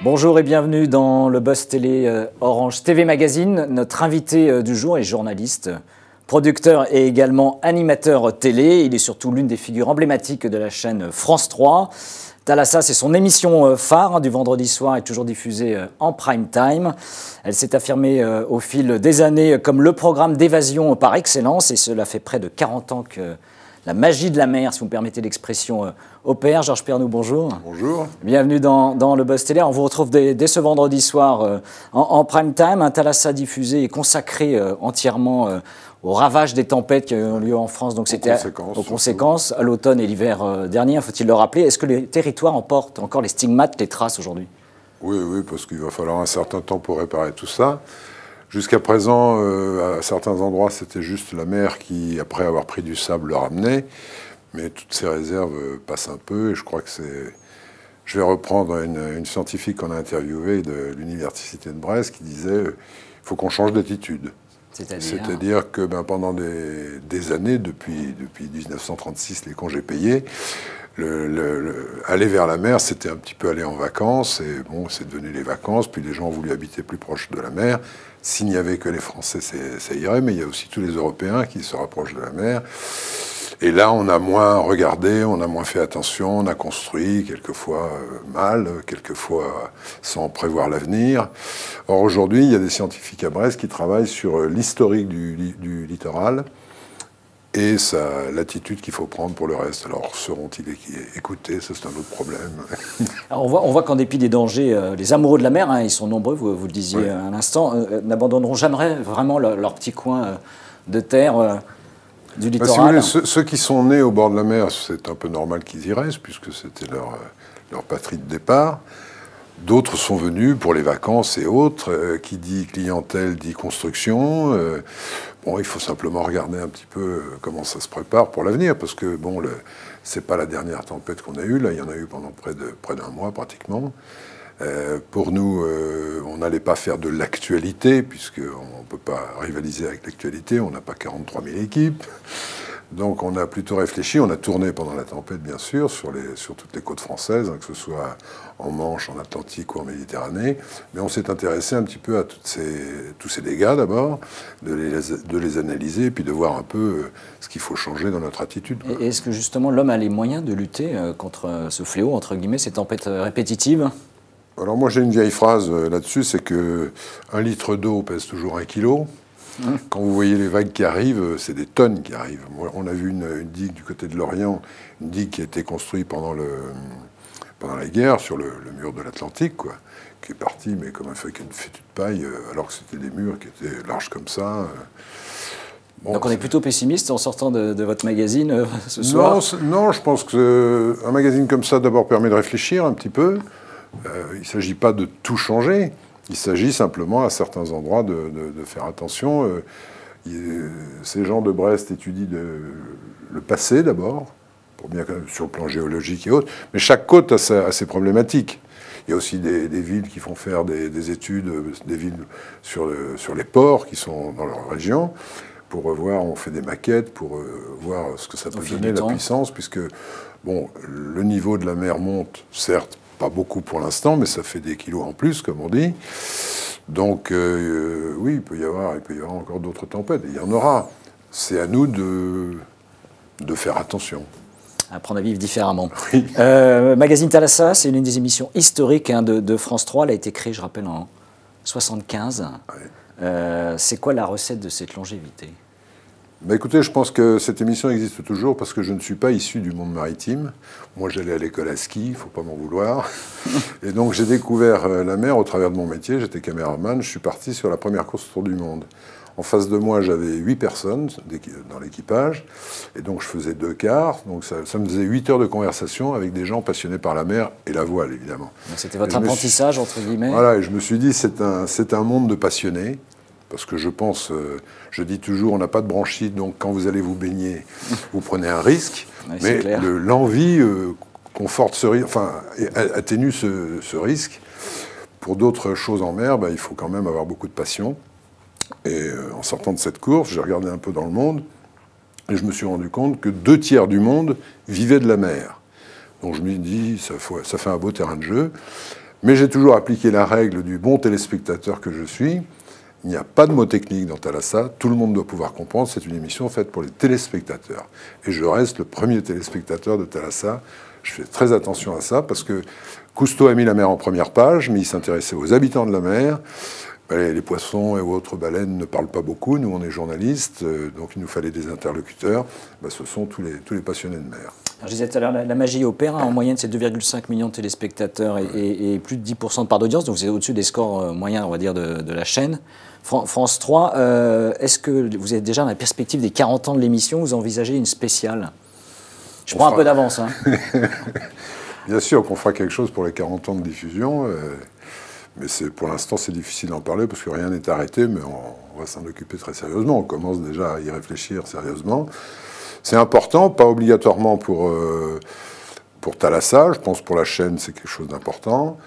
Bonjour et bienvenue dans le Buzz Télé Orange TV Magazine. Notre invité du jour est journaliste, producteur et également animateur télé. Il est surtout l'une des figures emblématiques de la chaîne France 3. Thalassa, c'est son émission phare du vendredi soir et toujours diffusée en prime time. Elle s'est affirmée au fil des années comme le programme d'évasion par excellence et cela fait près de 40 ans que la magie de la mer, si vous me permettez l'expression, opère. Georges Pernou, bonjour. Bonjour. Bienvenue dans le Buzz Télé. On vous retrouve dès ce vendredi soir en prime time. Un Thalassa diffusé et consacré entièrement aux ravages des tempêtes qui ont lieu en France. Donc c'était aux conséquences à l'automne et l'hiver dernier, faut-il le rappeler. Est-ce que les territoires en portent encore les stigmates, les traces aujourd'hui? Oui, parce qu'il va falloir un certain temps pour réparer tout ça. Jusqu'à présent, à certains endroits, c'était juste la mer qui, après avoir pris du sable, le ramenait. Mais toutes ces réserves passent un peu et je crois que c'est... Je vais reprendre une scientifique qu'on a interviewée de l'Université de Brest qui disait il faut qu'on change d'attitude. C'est-à-dire que pendant des années, depuis 1936, les congés payés, aller vers la mer, c'était un petit peu aller en vacances, et bon, c'est devenu les vacances, puis les gens ont voulu habiter plus proche de la mer. S'il n'y avait que les Français, ça irait, mais il y a aussi tous les Européens qui se rapprochent de la mer. Et là, on a moins regardé, on a moins fait attention, on a construit, quelquefois mal, quelquefois sans prévoir l'avenir. Or, aujourd'hui, il y a des scientifiques à Brest qui travaillent sur l'historique du littoral et l'attitude qu'il faut prendre pour le reste. Alors, seront-ils écoutés? Ça, c'est un autre problème. Alors, on voit qu'en dépit des dangers, les amoureux de la mer, ils sont nombreux, vous le disiez à l'instant, n'abandonneront jamais vraiment leur petit coin de terre du littoral. Si vous voulez, ceux qui sont nés au bord de la mer, c'est un peu normal qu'ils y restent, puisque c'était leur patrie de départ. D'autres sont venus pour les vacances et autres. Qui dit clientèle dit construction. Bon, il faut simplement regarder un petit peu comment ça se prépare pour l'avenir, parce que bon, c'est pas la dernière tempête qu'on a eue. Là, il y en a eu pendant près d'un mois pratiquement. Pour nous, on n'allait pas faire de l'actualité, puisqu'on ne peut pas rivaliser avec l'actualité, on n'a pas 43 000 équipes. Donc on a plutôt réfléchi, on a tourné pendant la tempête, bien sûr, sur toutes les côtes françaises, que ce soit en Manche, en Atlantique ou en Méditerranée. Mais on s'est intéressé un petit peu à tous ces dégâts d'abord, de les analyser, et puis de voir un peu ce qu'il faut changer dans notre attitude. Et est-ce que justement l'homme a les moyens de lutter contre ce fléau, entre guillemets, ces tempêtes répétitives? Alors moi j'ai une vieille phrase là-dessus, c'est que 1 litre d'eau pèse toujours 1 kilo. Quand vous voyez les vagues qui arrivent, c'est des tonnes qui arrivent. On a vu une digue du côté de l'Orient, une digue qui a été construite pendant la guerre sur le mur de l'Atlantique, qui est partie, mais comme un fétu de paille, alors que c'était des murs qui étaient larges comme ça. Bon, donc on est plutôt pessimiste en sortant de votre magazine ce soir? Non, je pense qu'un magazine comme ça d'abord permet de réfléchir un petit peu. Il ne s'agit pas de tout changer. Il s'agit simplement, à certains endroits, de faire attention. Ces gens de Brest étudient le passé, d'abord, sur le plan géologique et autres. Mais chaque côte a ses problématiques. Il y a aussi des villes qui font faire des études, des villes sur les ports qui sont dans leur région, pour voir, on fait des maquettes, pour voir ce que ça peut donner, la puissance, puisque bon, le niveau de la mer monte, certes, pas beaucoup pour l'instant, mais ça fait des kilos en plus, comme on dit. Donc, oui, il peut y avoir encore d'autres tempêtes. Il y en aura. C'est à nous de faire attention. Apprendre à vivre différemment. Oui. Magazine Thalassa, c'est l'une des émissions historiques de France 3. Elle a été créée, je rappelle, en 1975. Ouais. C'est quoi la recette de cette longévité? Écoutez, je pense que cette émission existe toujours parce que je ne suis pas issu du monde maritime. Moi, j'allais à l'école à ski, il ne faut pas m'en vouloir. Et donc, j'ai découvert la mer au travers de mon métier. J'étais caméraman, je suis parti sur la première course autour du monde. En face de moi, j'avais 8 personnes dans l'équipage. Et donc, je faisais 2 quarts. Donc, ça me faisait 8 heures de conversation avec des gens passionnés par la mer et la voile, évidemment. C'était votre apprentissage, entre guillemets? Voilà, et je me suis dit, c'est un monde de passionnés. Parce que je pense, je dis toujours, on n'a pas de bronchite, donc quand vous allez vous baigner, vous prenez un risque. Oui, mais l'envie conforte ce risque, enfin, atténue ce risque. Pour d'autres choses en mer, il faut quand même avoir beaucoup de passion. Et en sortant de cette course, j'ai regardé un peu dans le monde, et je me suis rendu compte que 2 tiers du monde vivaient de la mer. Donc je me dis, ça fait un beau terrain de jeu. Mais j'ai toujours appliqué la règle du bon téléspectateur que je suis. Il n'y a pas de mots techniques dans Thalassa, tout le monde doit pouvoir comprendre, c'est une émission faite pour les téléspectateurs. Et je reste le premier téléspectateur de Thalassa. Je fais très attention à ça, parce que Cousteau a mis la mer en première page, mais il s'intéressait aux habitants de la mer. Les poissons et autres baleines ne parlent pas beaucoup, nous on est journalistes, donc il nous fallait des interlocuteurs. Ce sont tous les passionnés de mer. Alors, je disais tout à l'heure, la magie opère, en moyenne c'est 2,5 millions de téléspectateurs et plus de 10% de part d'audience, donc vous êtes au-dessus des scores moyens, on va dire, de la chaîne. France 3, est-ce que vous êtes déjà dans la perspective des 40 ans de l'émission, vous envisagez une spéciale? Je prends un peu d'avance. Hein. Bien sûr qu'on fera quelque chose pour les 40 ans de diffusion, mais pour l'instant c'est difficile d'en parler parce que rien n'est arrêté, mais on va s'en occuper très sérieusement. On commence déjà à y réfléchir sérieusement. C'est important, pas obligatoirement pour Thalassa, je pense pour la chaîne c'est quelque chose d'important.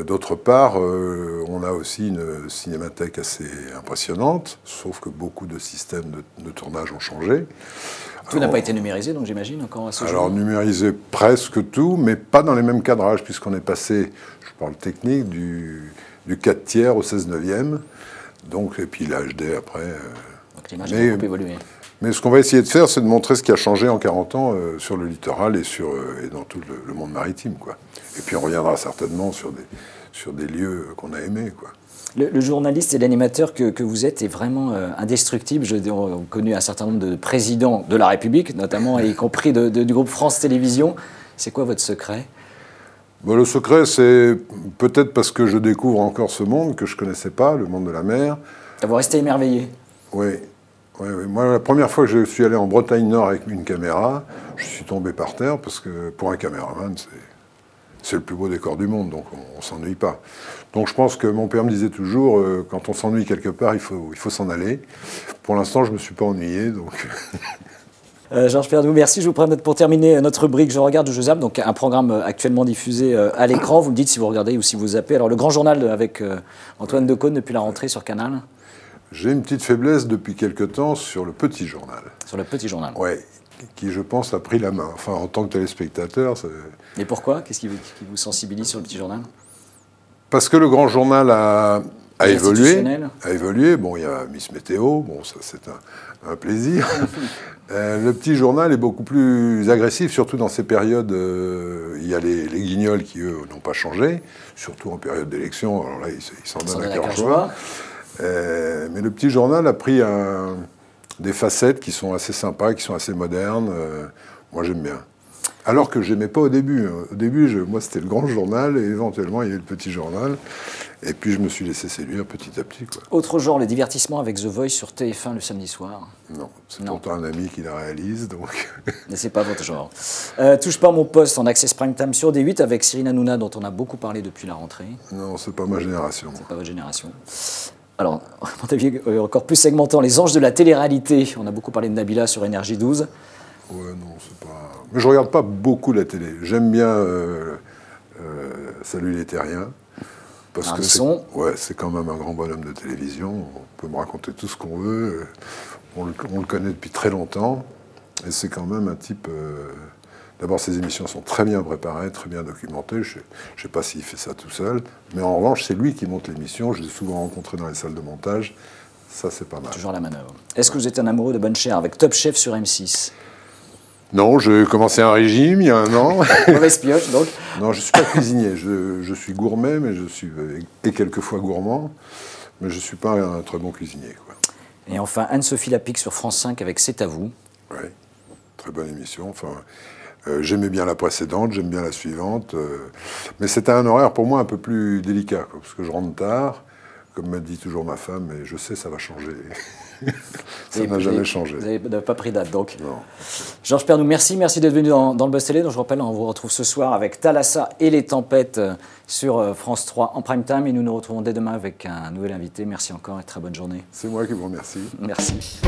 D'autre part, on a aussi une cinémathèque assez impressionnante, sauf que beaucoup de systèmes de tournage ont changé. Tout n'a pas été numérisé, donc j'imagine, encore à ce jour. Alors, numérisé presque tout, mais pas dans les mêmes cadrages, puisqu'on est passé, je parle technique, du 4/3 au 16/9. Donc, et puis l'HD après. Donc l'image a beaucoup évolué. Mais ce qu'on va essayer de faire, c'est de montrer ce qui a changé en 40 ans sur le littoral et dans tout le monde maritime, quoi. Et puis on reviendra certainement sur des lieux qu'on a aimés, quoi. Le journaliste et l'animateur que vous êtes est vraiment indestructible. J'ai connu un certain nombre de présidents de la République, notamment, y compris du groupe France Télévisions. C'est quoi votre secret? Le secret, c'est peut-être parce que je découvre encore ce monde que je ne connaissais pas, le monde de la mer. Vous restez émerveillé? Oui. Moi, la première fois que je suis allé en Bretagne Nord avec une caméra, je suis tombé par terre parce que pour un caméraman, c'est le plus beau décor du monde, donc on ne s'ennuie pas. Donc je pense que mon père me disait toujours, quand on s'ennuie quelque part, il faut s'en aller. Pour l'instant, je ne me suis pas ennuyé, donc... Georges Perdoux, merci. Je vous présente pour terminer notre rubrique Je regarde ou je zappe, donc un programme actuellement diffusé à l'écran. Vous me dites si vous regardez ou si vous zappez. Alors le Grand Journal avec Antoine Decaune depuis la rentrée sur Canal. J'ai une petite faiblesse depuis quelque temps sur le Petit Journal. Sur le Petit Journal. Oui, qui je pense a pris la main. Enfin, en tant que téléspectateur... Et pourquoi? Qu'est-ce qui vous sensibilise sur le Petit Journal? Parce que le Grand Journal a évolué. Bon, il y a Miss Météo, bon, ça c'est un plaisir. Le Petit Journal est beaucoup plus agressif, surtout dans ces périodes. Il y a les guignols qui, eux, n'ont pas changé, surtout en période d'élection. Alors là, ils s'en donnent à cœur joie. Mais le Petit Journal a pris des facettes qui sont assez sympas, qui sont assez modernes. Moi, j'aime bien. Alors que je n'aimais pas au début. Au début, moi, c'était le Grand Journal, et éventuellement, il y avait le Petit Journal. Et puis, je me suis laissé séduire petit à petit, quoi. Autre genre, le divertissement avec The Voice sur TF1 le samedi soir? Non, c'est pourtant un ami qui la réalise, donc... Mais c'est pas votre genre. Touche pas à mon poste en Access Prime Time sur D8 avec Cyril Hanouna, dont on a beaucoup parlé depuis la rentrée. Non, c'est pas ma génération. C'est pas votre génération. Alors, à mon avis, encore plus segmentant, les anges de la télé-réalité. On a beaucoup parlé de Nabila sur Énergie 12. Ouais, non, c'est pas... Mais je regarde pas beaucoup la télé. J'aime bien Salut les Terriens. Parce que c'est quand même un grand bonhomme de télévision. On peut me raconter tout ce qu'on veut. On le connaît depuis très longtemps. Et c'est quand même un type... D'abord, ses émissions sont très bien préparées, très bien documentées. Je ne sais pas s'il fait ça tout seul. Mais en revanche, c'est lui qui monte l'émission. Je l'ai souvent rencontré dans les salles de montage. Ça, c'est pas mal. Toujours la manœuvre. Est-ce que vous êtes un amoureux de bonne chère avec Top Chef sur M6? Non, j'ai commencé un régime il y a 1 an. Mauvaise pioche, donc. Non, je ne suis pas cuisinier. Je suis gourmet, mais et quelquefois gourmand. Mais je ne suis pas un très bon cuisinier, quoi. Et enfin, Anne-Sophie Lapix sur France 5 avec C'est à vous. Oui, très bonne émission. Enfin, j'aimais bien la précédente, j'aime bien la suivante. Mais c'était un horaire pour moi un peu plus délicat, quoi, parce que je rentre tard. Comme m'a dit toujours ma femme, et je sais, ça va changer. Ça n'a jamais changé. Vous n'avez pas pris date, donc. Non. Georges Perdoux, merci d'être venu dans le Buzz Télé. Donc, je rappelle, on vous retrouve ce soir avec Thalassa et les tempêtes sur France 3 en prime time. Et nous nous retrouvons dès demain avec un nouvel invité. Merci encore et très bonne journée. C'est moi qui vous remercie. Merci.